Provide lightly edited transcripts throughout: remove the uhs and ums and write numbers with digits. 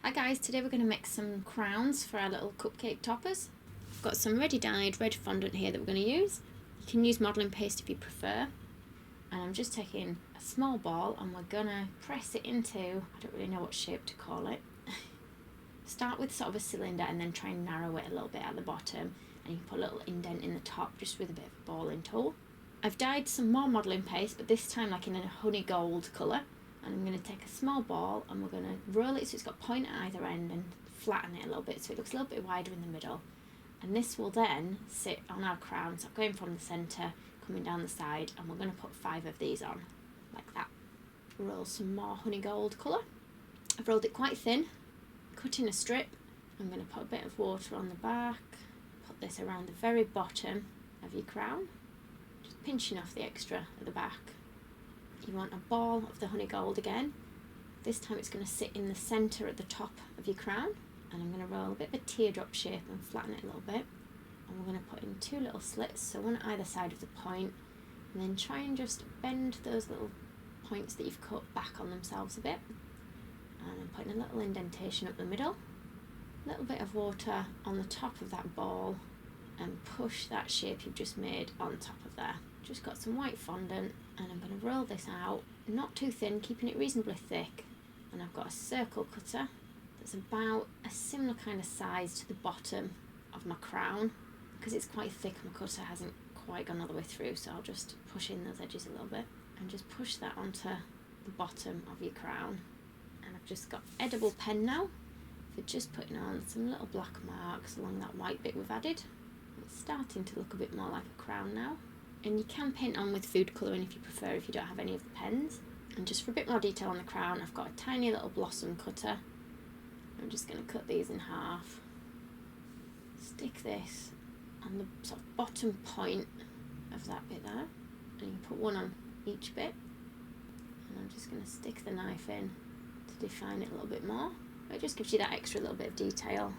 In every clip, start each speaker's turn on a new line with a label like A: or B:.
A: Hi guys, today we're going to make some crowns for our little cupcake toppers. I've got some ready dyed red fondant here that we're going to use. You can use modelling paste if you prefer. And I'm just taking a small ball and we're going to press it into, I don't really know what shape to call it. Start with sort of a cylinder and then try and narrow it a little bit at the bottom. And you can put a little indent in the top just with a bit of a balling tool. I've dyed some more modelling paste, but this time like in a honey gold colour. And I'm going to take a small ball and we're going to roll it so it's got point at either end and flatten it a little bit so it looks a little bit wider in the middle. And this will then sit on our crown, so going from the centre, coming down the side, and we're going to put 5 of these on, like that. Roll some more honey gold colour. I've rolled it quite thin, cut in a strip. I'm going to put a bit of water on the back, put this around the very bottom of your crown, just pinching off the extra at the back. You want a ball of the honey gold again. This time it's going to sit in the centre at the top of your crown, and I'm going to roll a bit of a teardrop shape and flatten it a little bit, and we're going to put in 2 little slits, so one at either side of the point, and then try and just bend those little points that you've cut back on themselves a bit, and I'm putting a little indentation up the middle, a little bit of water on the top of that ball, and push that shape you've just made on top of there. Just got some white fondant and I'm going to roll this out, not too thin, keeping it reasonably thick, and I've got a circle cutter that's about a similar kind of size to the bottom of my crown. Because it's quite thick, my cutter hasn't quite gone all the way through, so I'll just push in those edges a little bit and just push that onto the bottom of your crown. And I've just got edible pen now for just putting on some little black marks along that white bit we've added. It's starting to look a bit more like a crown now. And you can paint on with food colouring if you prefer, if you don't have any of the pens. And just for a bit more detail on the crown, I've got a tiny little blossom cutter. I'm just going to cut these in half. Stick this on the sort of bottom point of that bit there. And you put one on each bit. And I'm just going to stick the knife in to define it a little bit more. It just gives you that extra little bit of detail.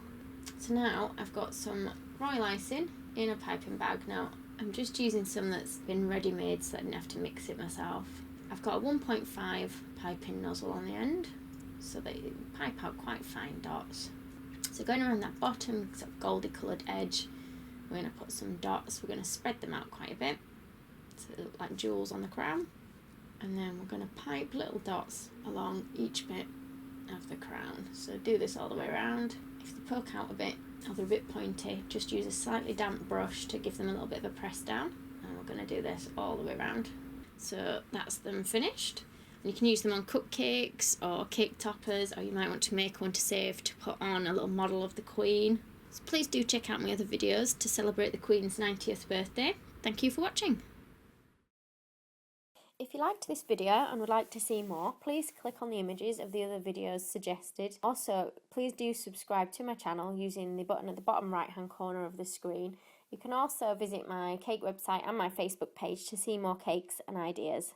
A: So now I've got some royal icing in a piping bag. Now I'm just using some that's been ready-made so I didn't have to mix it myself. I've got a 1.5 piping nozzle on the end so that you pipe out quite fine dots. So going around that bottom sort of goldy coloured edge, we're going to put some dots. We're going to spread them out quite a bit so they look like jewels on the crown. And then we're going to pipe little dots along each bit of the crown. So do this all the way around. If they poke out a bit or they're a bit pointy, just use a slightly damp brush to give them a little bit of a press down. And we're going to do this all the way around. So that's them finished. And you can use them on cupcakes or cake toppers, or you might want to make one to save to put on a little model of the Queen. So please do check out my other videos to celebrate the Queen's 90th birthday. Thank you for watching. If you liked this video and would like to see more, please click on the images of the other videos suggested. Also, please do subscribe to my channel using the button at the bottom right hand corner of the screen. You can also visit my cake website and my Facebook page to see more cakes and ideas.